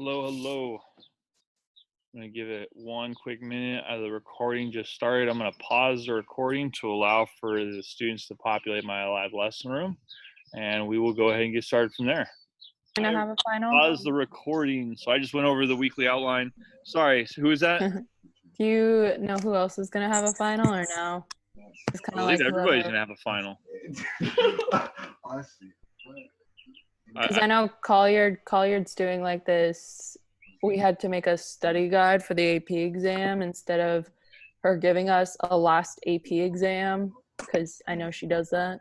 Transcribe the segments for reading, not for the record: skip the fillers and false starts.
Hello, hello. I'm going to give it one quick minute. The recording just started. I'm going to pause the recording to allow for the students to populate my live lesson room, and we will go ahead and get started from there. Gonna have a final? Pause the recording. So I just went over the weekly outline. Sorry, who is that? Do you know who else is gonna have a final or no? It's kind I of believe like everybody's whoever. going to have a final. Honestly. Because I know Colliard's doing like this. We had to make a study guide for the AP exam instead of her giving us a last AP exam. Because I know she does that.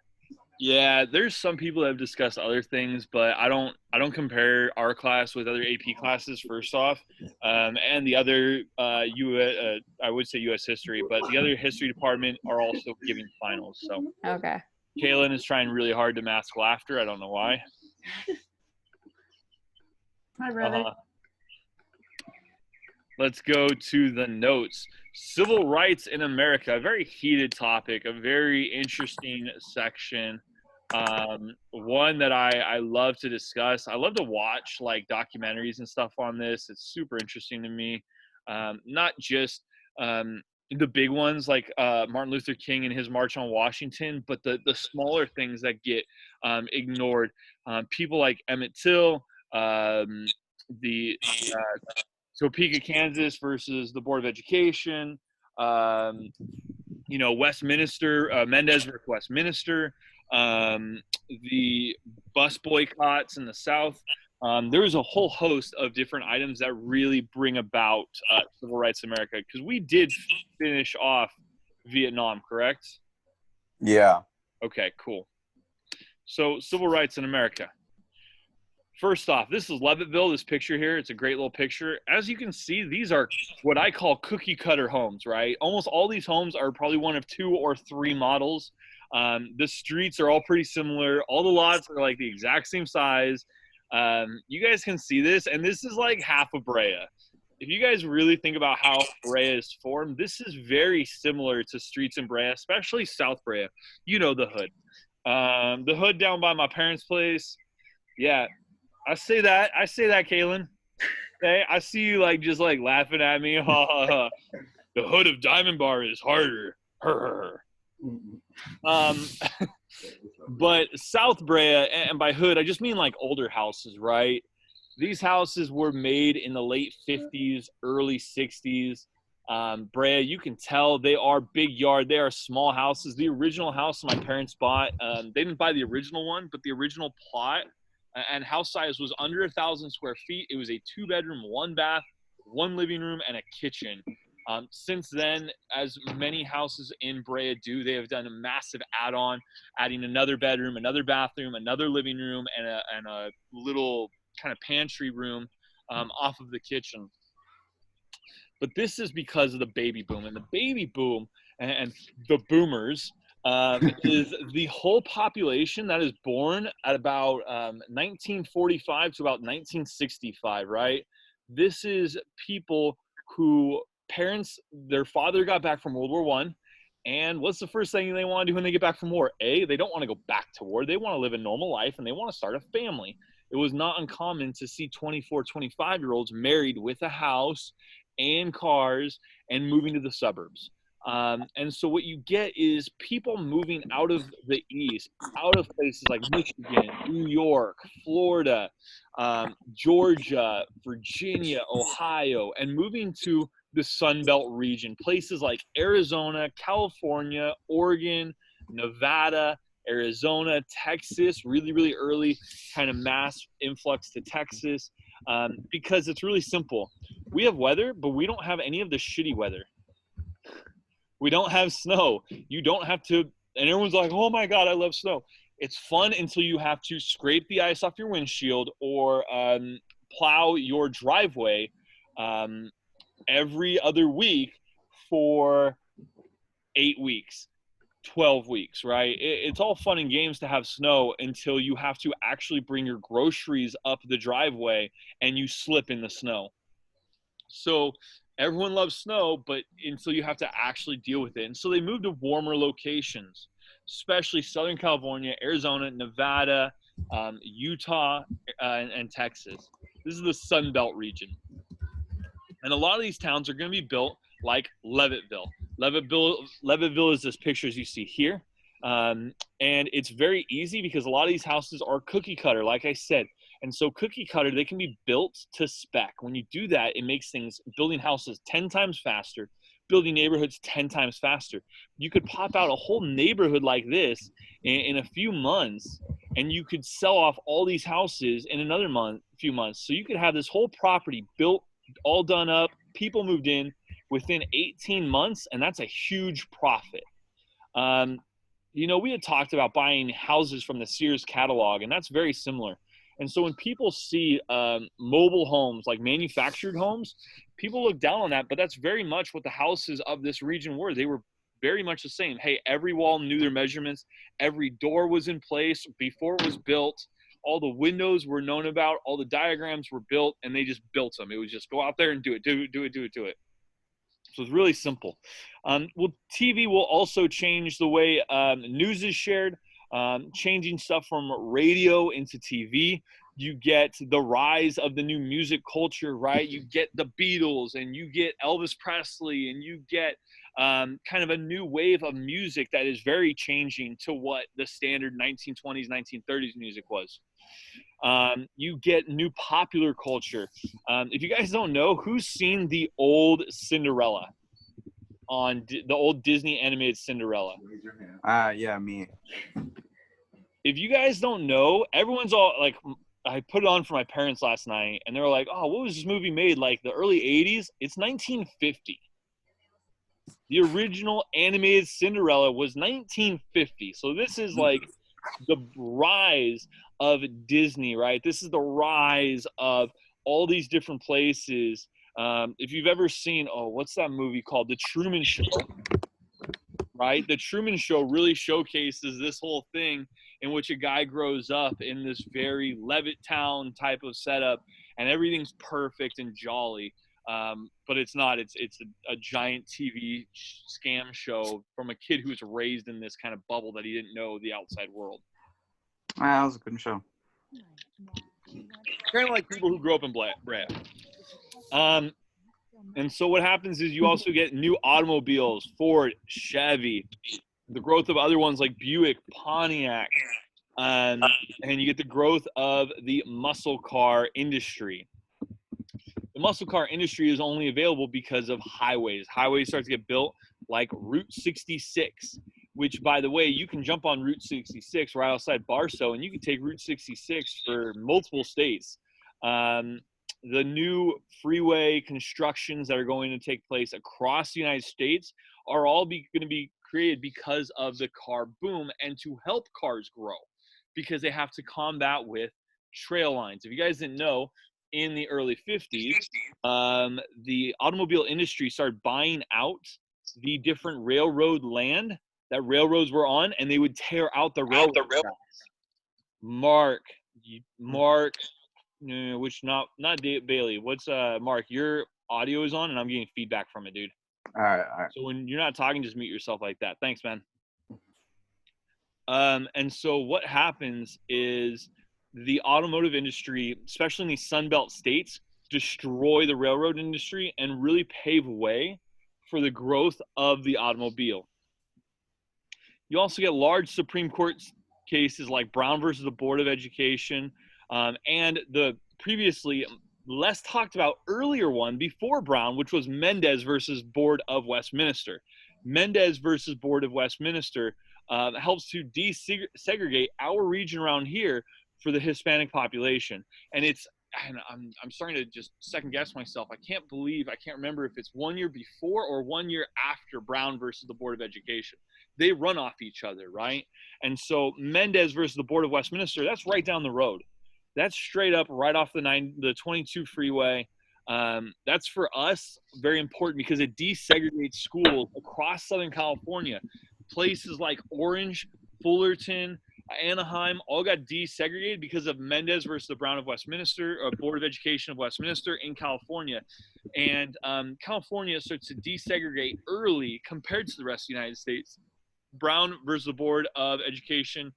Yeah, there's some people that have discussed other things, but I don't compare our class with other AP classes. First off, and the other I would say U.S. history, but the other history department are also giving finals. So Okay. Kaylin is trying really hard to mask laughter. I don't know why. Hi, brother. Let's go to the notes. Civil rights in America, a very heated topic, a very interesting section. One that I love to discuss. I love to watch like documentaries and stuff on this. It's super interesting to me. Not just the big ones like Martin Luther King and his March on Washington, but the smaller things that get ignored. People like Emmett Till, the Topeka, Kansas versus the Board of Education. Westminster, Mendez versus Westminster, the bus boycotts in the South. There's a whole host of different items that really bring about civil rights in America, because we did finish off Vietnam, correct? Yeah. Okay, cool. So civil rights in America. First off, this is Leavittville, this picture here. It's a great little picture. As you can see, these are what I call cookie cutter homes, right? Almost all these homes are probably one of 2 or 3 models. The streets are all pretty similar. All the lots are like the exact same size. You guys can see this, and this is like half of Brea. If you guys really think about how Brea is formed, this is very similar to streets in Brea, especially South Brea. You know the hood. The hood down by my parents' place. Yeah. I say that, Kaylin. Okay, I see you just laughing at me. Ha ha ha. The hood of Diamond Bar is harder. But South Brea, and by hood, I just mean like older houses, right? These houses were made in the late 50s, early 60s. Brea, you can tell they are big yard. They are small houses. The original house my parents bought, they didn't buy the original one, but the original plot and house size was under 1,000 square feet. It was a 2-bedroom, 1 bath, 1 living room, and a kitchen. Since then, as many houses in Brea do, they have done a massive add-on, adding another bedroom, another bathroom, another living room, and a little kind of pantry room off of the kitchen. But this is because of the baby boom. And the baby boom and the boomers is the whole population that is born at about 1945 to about 1965, right? This is people who their father got back from World War I. And what's the first thing they want to do when they get back from war? They don't want to go back to war. They want to live a normal life, and they want to start a family. It was not uncommon to see 24, 25-year-olds married with a house and cars and moving to the suburbs. And so what you get is people moving out of the East, out of places like Michigan, New York, Florida, Georgia, Virginia, Ohio, and moving to the Sun Belt region, places like Arizona, California, Oregon, Nevada, Arizona, Texas, really, really early kind of mass influx to Texas, because it's really simple. We have weather, but we don't have any of the shitty weather. We don't have snow. You don't have to, and everyone's like, oh my God, I love snow. It's fun until you have to scrape the ice off your windshield or plow your driveway every other week for 8 weeks, 12 weeks, right? It's all fun and games to have snow until you have to actually bring your groceries up the driveway and you slip in the snow. So everyone loves snow, but until you have to actually deal with it. And so they moved to warmer locations, especially Southern California, Arizona, Nevada, Utah, and Texas. This is the Sun Belt region. And a lot of these towns are going to be built like Leadville. Leadville is this picture as you see here. And it's very easy because a lot of these houses are cookie cutter, like I said. And so cookie cutter, they can be built to spec. When you do that, it makes building houses 10 times faster, building neighborhoods 10 times faster. You could pop out a whole neighborhood like this in a few months, and you could sell off all these houses in another few months. So you could have this whole property built, all done up, people moved in within 18 months, and that's a huge profit. We had talked about buying houses from the Sears catalog, and that's very similar. And so when people see mobile homes, like manufactured homes, people look down on that, but that's very much what the houses of this region were. They were very much the same. Hey, every wall knew their measurements. Every door was in place before it was built. All the windows were known about. All the diagrams were built, and they just built them. It was just go out there and do it. So it's really simple. TV will also change the way news is shared, changing stuff from radio into TV. You get the rise of the new music culture, right? You get the Beatles, and you get Elvis Presley, and you get kind of a new wave of music that is very changing to what the standard 1920s, 1930s music was. You get new popular culture. If you guys don't know, who's seen the old Cinderella on the old Disney animated Cinderella? Yeah, me. If you guys don't know, everyone's all like, I put it on for my parents last night, and they were like, oh, what was this movie made? Like the early 80s? It's 1950. The original animated Cinderella was 1950. So this is like the rise of Disney, right? This is the rise of all these different places. If you've ever seen, what's that movie called? The Truman Show, right? The Truman Show really showcases this whole thing in which a guy grows up in this very Levittown type of setup, and everything's perfect and jolly. But it's not. It's a giant TV scam show from a kid who's raised in this kind of bubble that he didn't know the outside world. That was a good show. Kind of like people who grew up in Brea. And so what happens is you also get new automobiles, Ford, Chevy, the growth of other ones like Buick, Pontiac, and you get the growth of the muscle car industry. The muscle car industry is only available because of highways. Highways start to get built like Route 66, which, by the way, you can jump on Route 66 right outside Barstow, and you can take Route 66 for multiple states. The new freeway constructions that are going to take place across the United States are all going to be created because of the car boom and to help cars grow, because they have to combat with trail lines. If you guys didn't know, in the early 50s, the automobile industry started buying out the different railroad land that railroads were on, and they would tear out the railroad tracks. Mark, which not Bailey. What's Mark? Your audio is on, and I'm getting feedback from it, dude. All right. So when you're not talking, just mute yourself like that. Thanks, man. And so what happens is the automotive industry, especially in these Sunbelt states, destroy the railroad industry and really pave way for the growth of the automobile. You also get large Supreme Court cases like Brown versus the Board of Education, and the previously less talked about earlier one before Brown, which was Mendez versus Board of Westminster. Mendez versus Board of Westminster helps to desegregate our region around here for the Hispanic population. And I'm starting to just second guess myself. I can't remember if it's 1 year before or 1 year after Brown versus the Board of Education. They run off each other, right? And so Mendez versus the Board of Westminster, that's right down the road. That's straight up right off the 22 freeway. That's for us very important because it desegregates schools across Southern California. Places like Orange, Fullerton, Anaheim all got desegregated because of Mendez versus the Brown of Westminster, or Board of Education of Westminster in California. And California starts to desegregate early compared to the rest of the United States. Brown versus the Board of Education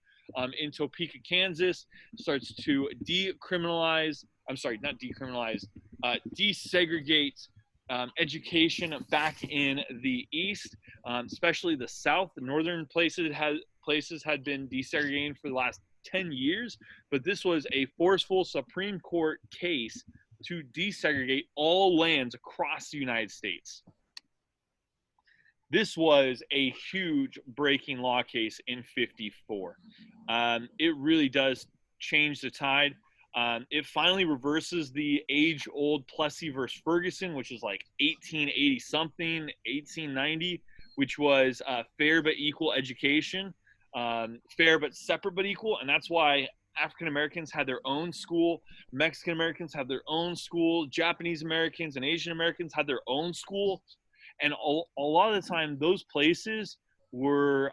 in Topeka, Kansas, starts to decriminalize I'm sorry, not decriminalize, desegregate education back in the East, especially the South. The northern places had been desegregating for the last 10 years, but this was a forceful Supreme Court case to desegregate all lands across the United States. This was a huge breaking law case in 54. It really does change the tide. It finally reverses the age-old Plessy versus Ferguson, which is like 1880 something, 1890, which was fair but equal education, fair but separate but equal, and that's why African Americans had their own school, Mexican Americans had their own school, Japanese Americans and Asian Americans had their own school, and a lot of the time those places were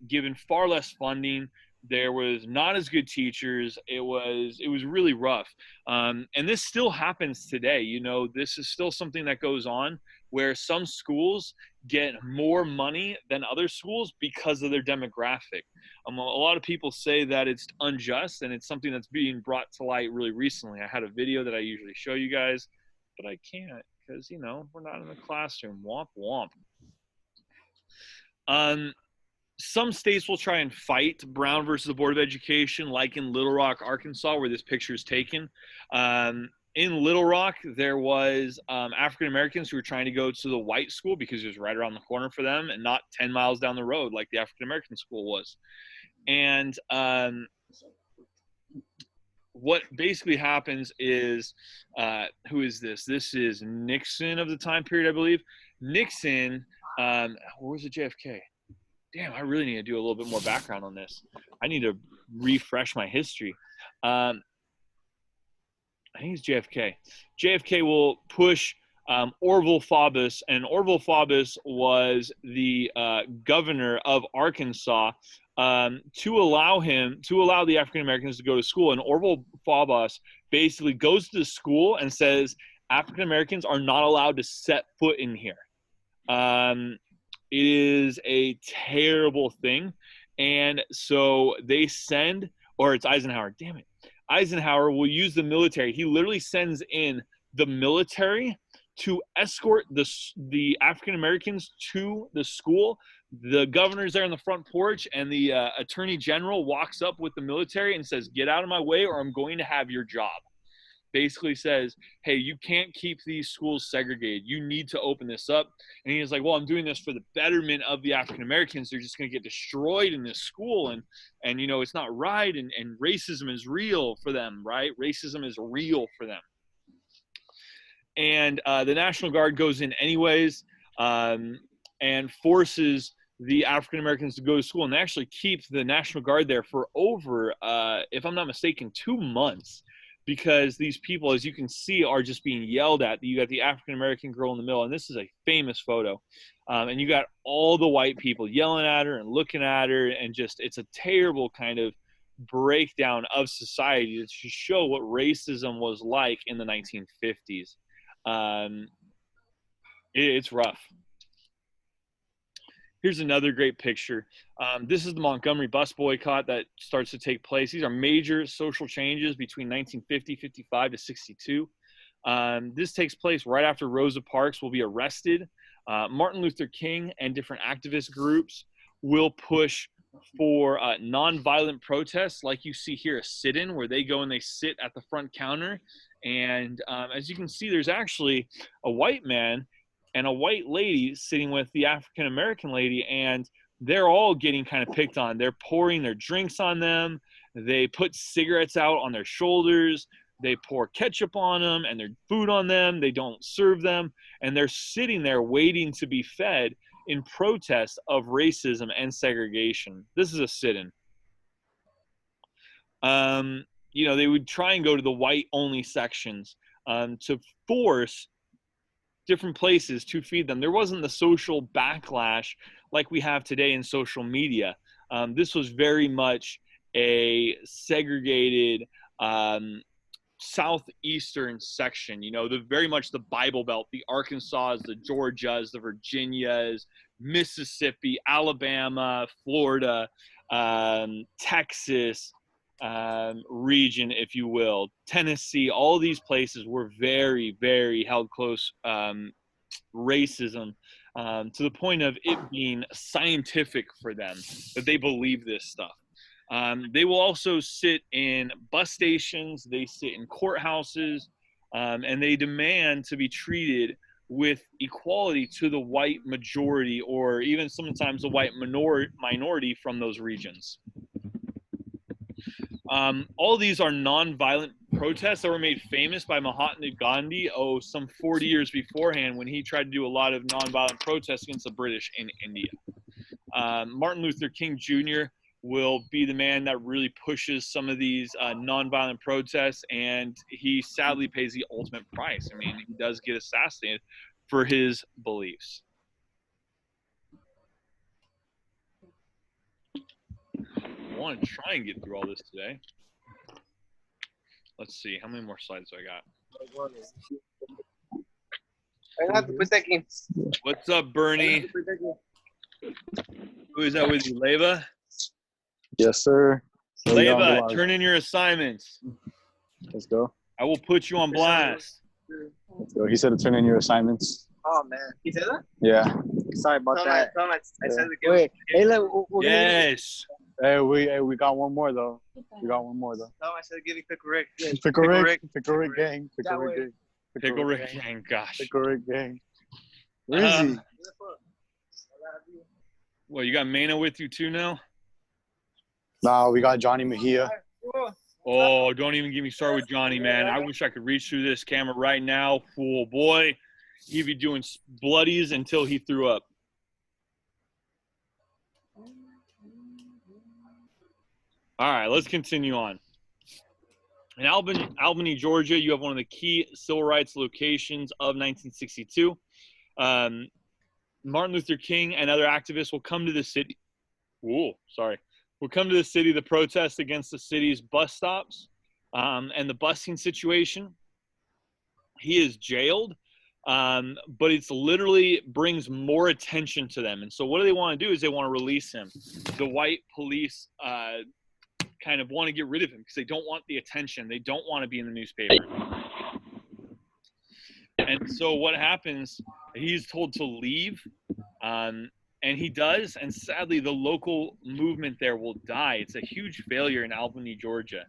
given far less funding. There was not as good teachers. It was really rough. And this still happens today. You know, this is still something that goes on where some schools get more money than other schools because of their demographic. A lot of people say that it's unjust, and it's something that's being brought to light really recently. I had a video that I usually show you guys, but I can't because, you know, we're not in the classroom. Womp womp. Some states will try and fight Brown versus the Board of Education, like in Little Rock, Arkansas, where this picture is taken. In Little Rock, there was African Americans who were trying to go to the white school because it was right around the corner for them and not 10 miles down the road like the African American school was. And what basically happens is, who is this? This is Nixon of the time period, I believe. Nixon, where was it, JFK? Damn, I really need to do a little bit more background on this. I need to refresh my history. I think it's JFK. JFK will push Orville Faubus, and Orville Faubus was the governor of Arkansas, to allow the African Americans to go to school. And Orville Faubus basically goes to the school and says African Americans are not allowed to set foot in here. It is a terrible thing. And so they send, or it's Eisenhower, damn it. Eisenhower will use the military. He literally sends in the military to escort the African Americans to the school. The governor's there on the front porch, and the attorney general walks up with the military and says, "Get out of my way or I'm going to have your job." Basically says, hey, you can't keep these schools segregated. You need to open this up. And he was like, well, I'm doing this for the betterment of the African Americans. They're just going to get destroyed in this school. And you know, it's not right. And racism is real for them, right? Racism is real for them. And the National Guard goes in anyways, and forces the African Americans to go to school. And they actually keep the National Guard there for over, if I'm not mistaken, 2 months. Because these people, as you can see, are just being yelled at. You got the African-American girl in the middle, and this is a famous photo. And you got all the white people yelling at her and looking at her, and just, it's a terrible kind of breakdown of society to show what racism was like in the 1950s. It's rough. Here's another great picture. This is the Montgomery bus boycott that starts to take place. These are major social changes between 1950, 55 to 62. This takes place right after Rosa Parks will be arrested. Martin Luther King and different activist groups will push for nonviolent protests, like you see here, a sit-in, where they go and they sit at the front counter. And as you can see, there's actually a white man and a white lady sitting with the African-American lady, and they're all getting kind of picked on. They're pouring their drinks on them. They put cigarettes out on their shoulders. They pour ketchup on them and their food on them. They don't serve them. And they're sitting there waiting to be fed in protest of racism and segregation. This is a sit-in. You know, they would try and go to the white-only sections to force different places to feed them. There wasn't the social backlash like we have today in social media. This was very much a segregated southeastern section, you know, very much the Bible Belt, the Arkansas, the Georgias, the Virginias, Mississippi, Alabama, Florida, Texas, region, if you will. Tennessee, all these places were very, very held close racism, to the point of it being scientific for them that they believe this stuff. They will also sit in bus stations, they sit in courthouses, and they demand to be treated with equality to the white majority, or even sometimes the white minority from those regions. All these are non-violent protests that were made famous by Mahatma Gandhi, some 40 years beforehand, when he tried to do a lot of non-violent protests against the British in India. Martin Luther King Jr. will be the man that really pushes some of these non-violent protests, and he sadly pays the ultimate price. I mean, he does get assassinated for his beliefs. I want to try and get through all this today. Let's see, how many more slides do I got? What's up, Bernie? Who is that with you, Leva? Yes, sir. Leva, turn in your assignments. Let's go. I will put you on blast. Let's go. He said to turn in your assignments. Oh, man. He said that? Yeah. Sorry about that. I said it. Wait. Hey, Yes. Hey, we got one more though. No, I said give you Pickle Rick. Pickle Rick gang. Pickle Rick gang, gosh. Pickle Rick gang. Where is he? Well, you got Mena with you too now? Nah, we got Johnny Mejia. Oh, don't even get me started with Johnny, man. I wish I could reach through this camera right now. Fool boy. He'd be doing bloodies until he threw up. All right, let's continue on. In Albany, Georgia, you have one of the key civil rights locations of 1962. Martin Luther King and other activists will come to the city. Will come to the city to protest against the city's bus stops and the busing situation. He is jailed, but it's literally brings more attention to them. And so what do they want to do is they want to release him. The white police kind of want to get rid of him because they don't want the attention. They don't want to be in the newspaper. And so what happens, he's told to leave, and he does, and sadly the local movement there will die. It's a huge failure in Albany, Georgia.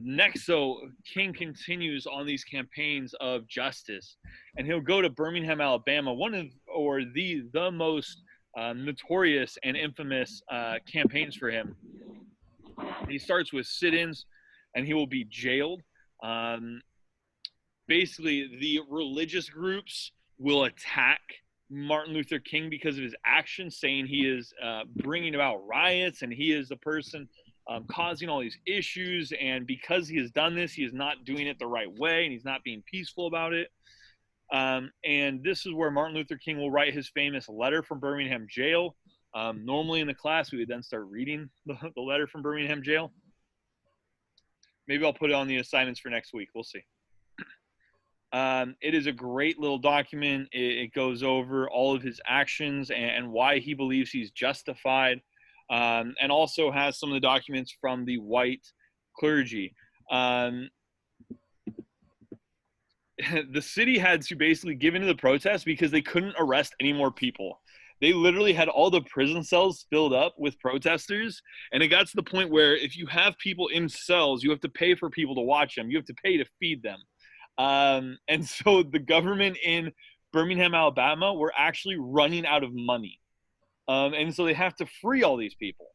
Next, though, King continues on these campaigns of justice, and he'll go to Birmingham, Alabama, the most notorious and infamous campaigns for him. He starts with sit-ins, and he will be jailed. Basically, the religious groups will attack Martin Luther King because of his actions, saying he is bringing about riots and he is the person causing all these issues. And because he has done this, he is not doing it the right way, and he's not being peaceful about it. And this is where Martin Luther King will write his famous letter from Birmingham jail. Normally in the class, we would then start reading the letter from Birmingham jail. Maybe I'll put it on the assignments for next week. We'll see. It is a great little document. It goes over all of his actions and why he believes he's justified, and also has some of the documents from the white clergy. The city had to basically give in to the protest because they couldn't arrest any more people. They literally had all the prison cells filled up with protesters, and it got to the point where if you have people in cells, you have to pay for people to watch them. You have to pay to feed them. And so the government in Birmingham, Alabama, were actually running out of money. And so they have to free all these people.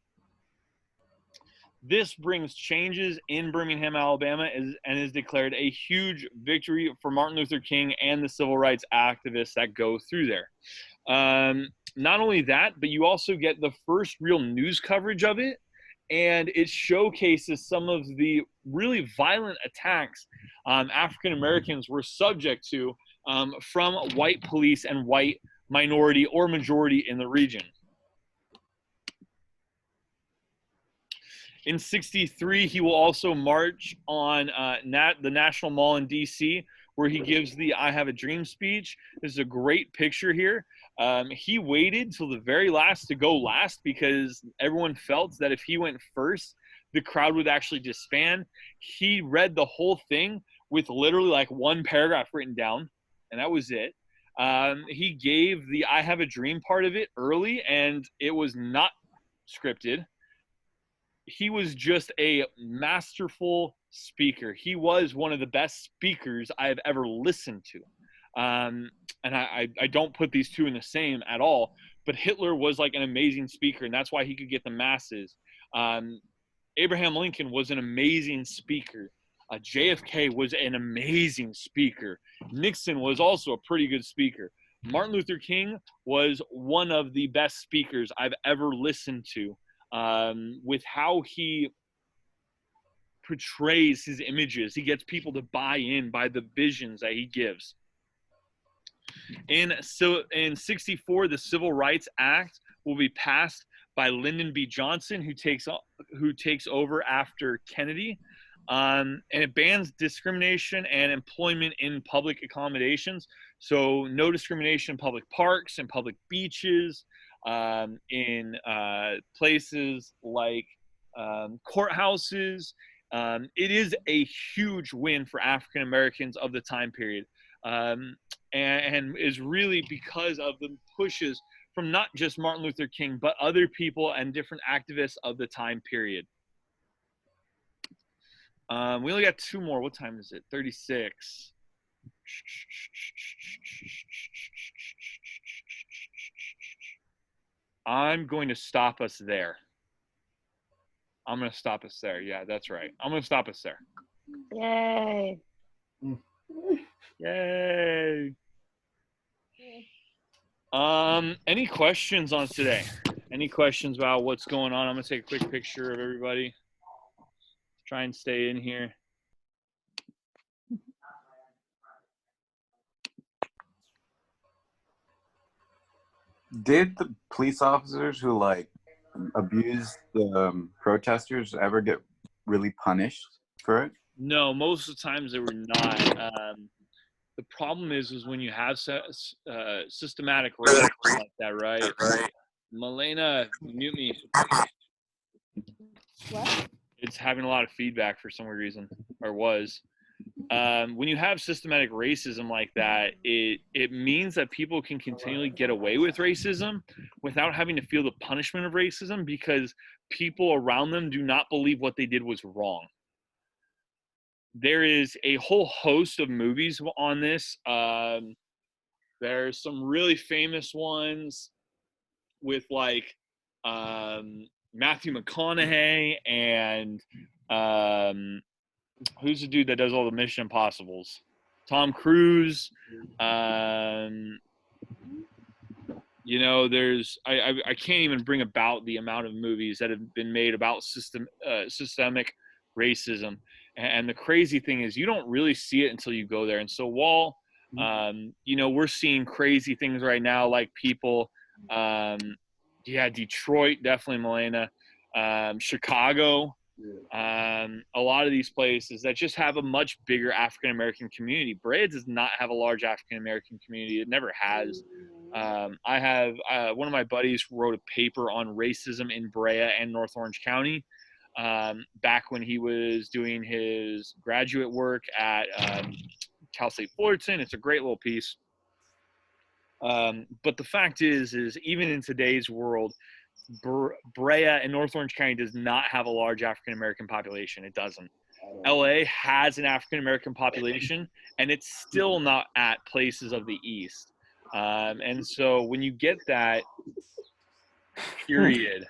This brings changes in Birmingham, Alabama, and is declared a huge victory for Martin Luther King and the civil rights activists that go through there. Not only that, but you also get the first real news coverage of it, and it showcases some of the really violent attacks African Americans were subject to from white police and white minority or majority in the region. In '63, he will also march on the National Mall in D.C., where he gives the I Have a Dream speech. There's a great picture here. He waited till the very last to go last because everyone felt that if he went first, the crowd would actually disband. He read the whole thing with literally like one paragraph written down, and that was it. He gave the I Have a Dream part of it early, and it was not scripted. He was just a masterful speaker. He was one of the best speakers I have ever listened to. And I don't put these two in the same at all, but Hitler was like an amazing speaker, and that's why he could get the masses. Abraham Lincoln was an amazing speaker. JFK was an amazing speaker. Nixon was also a pretty good speaker. Martin Luther King was one of the best speakers I've ever listened to, with how he portrays his images. He gets people to buy in by the visions that he gives. In 64, the Civil Rights Act will be passed by Lyndon B. Johnson, who takes over after Kennedy. And it bans discrimination and employment in public accommodations. So no discrimination in public parks and public beaches, in places like courthouses. It is a huge win for African Americans of the time period, and is really because of the pushes from not just Martin Luther King, but other people and different activists of the time period. We only got two more. What time is it? 36. I'm going to stop us there. Yeah, that's right. I'm going to stop us there. Yay. Yay. Any questions on today? Any questions about what's going on? I'm going to take a quick picture of everybody. Try and stay in here. Did the police officers who like abused the protesters ever get really punished for it? No, most of the times they were not. The problem is when you have systematic racism like that, right? Milena, mute me. What? It's having a lot of feedback for some reason, or was. When you have systematic racism like that, it means that people can continually get away with racism without having to feel the punishment of racism, because people around them do not believe what they did was wrong. There is a whole host of movies on this. There's some really famous ones with like Matthew McConaughey and who's the dude that does all the Mission Impossibles? Tom Cruise. You know, there's I can't even bring about the amount of movies that have been made about systemic racism. And the crazy thing is you don't really see it until you go there. And so while you know, we're seeing crazy things right now, like people Detroit, definitely, Milena, Chicago, a lot of these places that just have a much bigger African American community. Brea does not have a large African American community. It never has. I have one of my buddies wrote a paper on racism in Brea and North Orange County back when he was doing his graduate work at Cal State Fullerton. It's a great little piece. But the fact is even in today's world, Brea and North Orange County does not have a large African American population. It doesn't. LA has an African American population, and it's still not at places of the East. And so when you get that, period.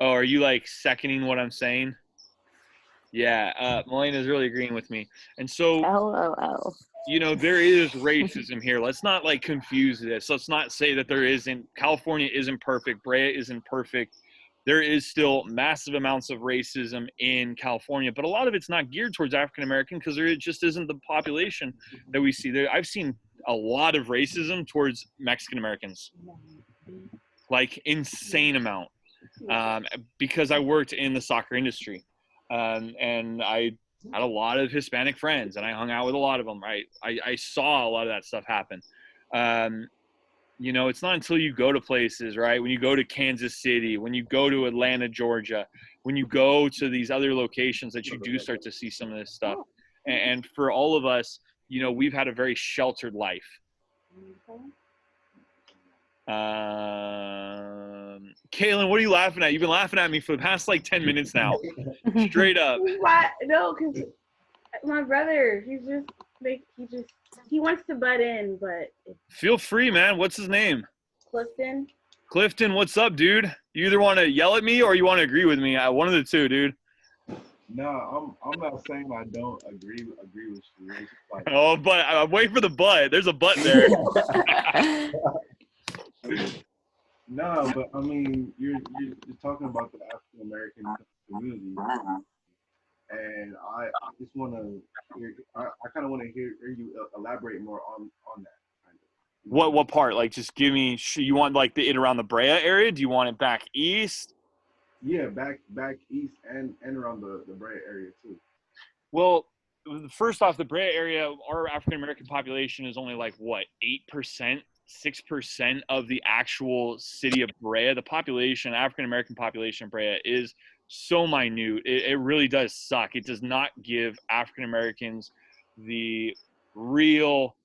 Oh, are you like seconding what I'm saying? Yeah, Melena's really agreeing with me. And so, LOL. You know, there is racism here. Let's not like confuse this. Let's not say that there isn't. California isn't perfect. Brea isn't perfect. There is still massive amounts of racism in California, but a lot of it's not geared towards African American because there just isn't the population that we see there. I've seen a lot of racism towards Mexican Americans, like insane amount, because I worked in the soccer industry, and I had a lot of Hispanic friends, and I hung out with a lot of them. Right, I saw a lot of that stuff happen. You know, it's not until you go to places, right? When you go to Kansas City, when you go to Atlanta, Georgia, when you go to these other locations that you do start to see some of this stuff. And for all of us, you know, we've had a very sheltered life. Kaylin, what are you laughing at? You've been laughing at me for the past like 10 minutes now. Straight up. Why? No, because my brother, he wants to butt in, but Feel free, man. What's his name? Clifton. Clifton, what's up, dude? You either want to yell at me or you want to agree with me. One of the two, dude. No, I'm not saying I don't agree with you. It's just like, Oh, but I'm waiting for the butt. There's a butt there. no, but I mean, you're talking about the African American community, and I just want to I kind of want to hear you elaborate more on that. Kind of. What part? Like, just give me. You want like the around the Brea area? Do you want it back east? Yeah, back east and around the Brea area too. Well, first off, the Brea area, our African American population is only like what, 8%, 6% of the actual city of Brea. The population, African American population of Brea, is so minute. It really does suck. It does not give African Americans the real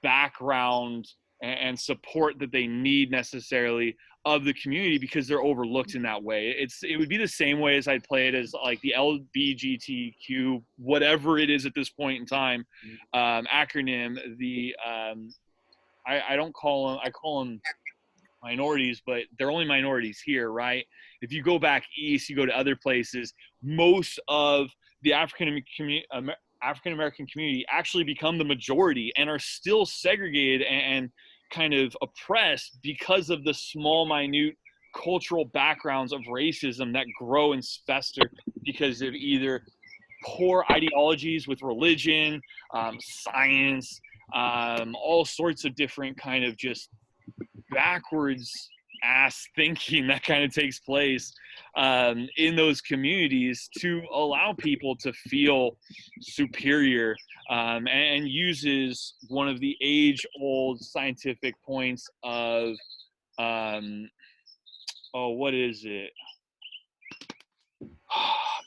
background and support that they need necessarily of the community, because they're overlooked in that way. It would be the same way as I'd play it as like the LBGTQ, whatever it is at this point in time, acronym. I don't call them, I call them minorities, but they're only minorities here, right? If you go back east, you go to other places, most of the African American community actually become the majority and are still segregated and kind of oppressed because of the small, minute cultural backgrounds of racism that grow and fester because of either poor ideologies with religion, science, all sorts of different kind of just backwards ass thinking that kind of takes place in those communities to allow people to feel superior, and uses one of the age-old scientific points of what is it?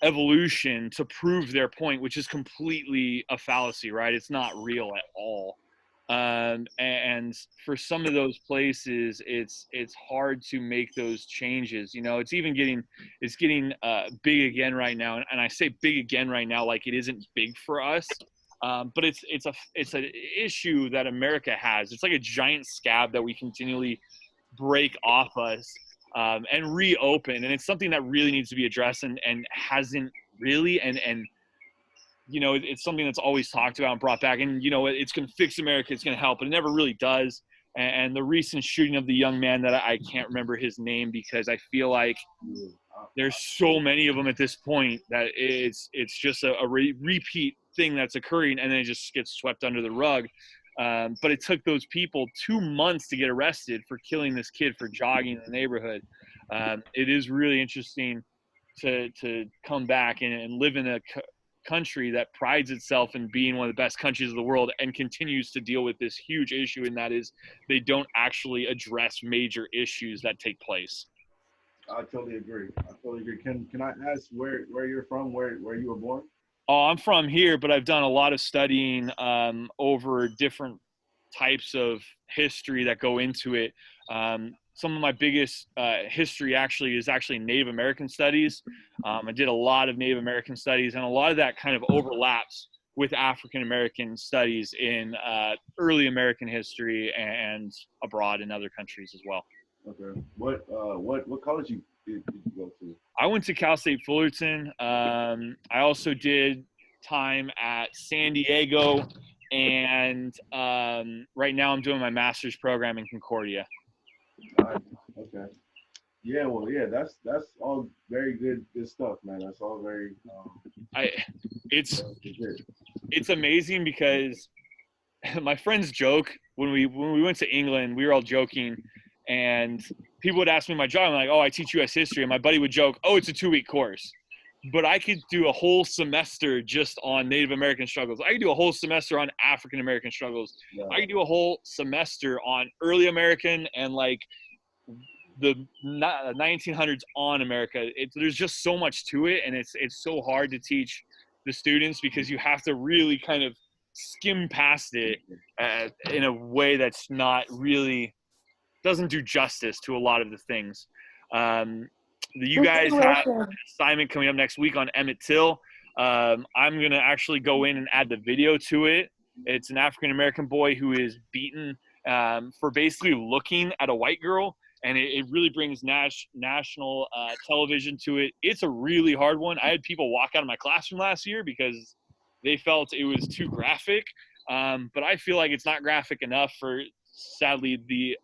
Evolution to prove their point, which is completely a fallacy, right? It's not real at all. And for some of those places, it's hard to make those changes. You know, it's getting big again right now. And I say big again right now, like it isn't big for us. But it's an issue that America has. It's like a giant scab that we continually break off us, and reopen. And it's something that really needs to be addressed and hasn't really, and you know, it's something that's always talked about and brought back, and you know, it's going to fix America, it's going to help, but it never really does. And the recent shooting of the young man that I can't remember his name, because I feel like there's so many of them at this point that it's just a repeat thing that's occurring, and then it just gets swept under the rug. But it took those people 2 months to get arrested for killing this kid for jogging in the neighborhood. It is really interesting to come back and live in a country that prides itself in being one of the best countries of the world and continues to deal with this huge issue, and that is they don't actually address major issues that take place. I totally agree. Can I ask where you're from, where you were born? Oh, I'm from here, but I've done a lot of studying over different types of history that go into it. Some of my biggest history is actually Native American studies. I did a lot of Native American studies, and a lot of that kind of overlaps with African American studies in early American history and abroad in other countries as well. Okay. What college did you go to? I went to Cal State Fullerton. I also did time at San Diego, and right now I'm doing my master's program in Concordia. Okay. Yeah, well, yeah, that's all very good stuff, man. That's all very. It's amazing because my friends joke when we went to England, we were all joking, and people would ask me my job. I'm like, oh, I teach U.S. history, and my buddy would joke, oh, it's a 2-week course. but I could do a whole semester just on Native American struggles. I could do a whole semester on African American struggles. Yeah. I could do a whole semester on early American and like the 1900s on America. There's just so much to it, and it's so hard to teach the students because you have to really kind of skim past it in a way that's not really doesn't do justice to a lot of the things. You guys have an assignment coming up next week on Emmett Till. I'm going to actually go in and add the video to it. It's an African-American boy who is beaten for basically looking at a white girl, and it really brings national television to it. It's a really hard one. I had people walk out of my classroom last year because they felt it was too graphic, but I feel like it's not graphic enough for, sadly, the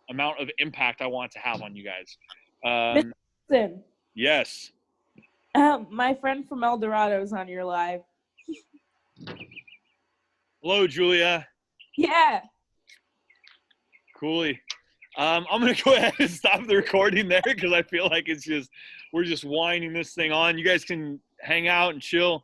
amount of impact I want to have on you guys. Listen, Yes. my friend from El Dorado is on your live. Hello, Julia. Yeah. Coolly. I'm going to go ahead and stop the recording there because I feel like we're just winding this thing on. You guys can hang out and chill.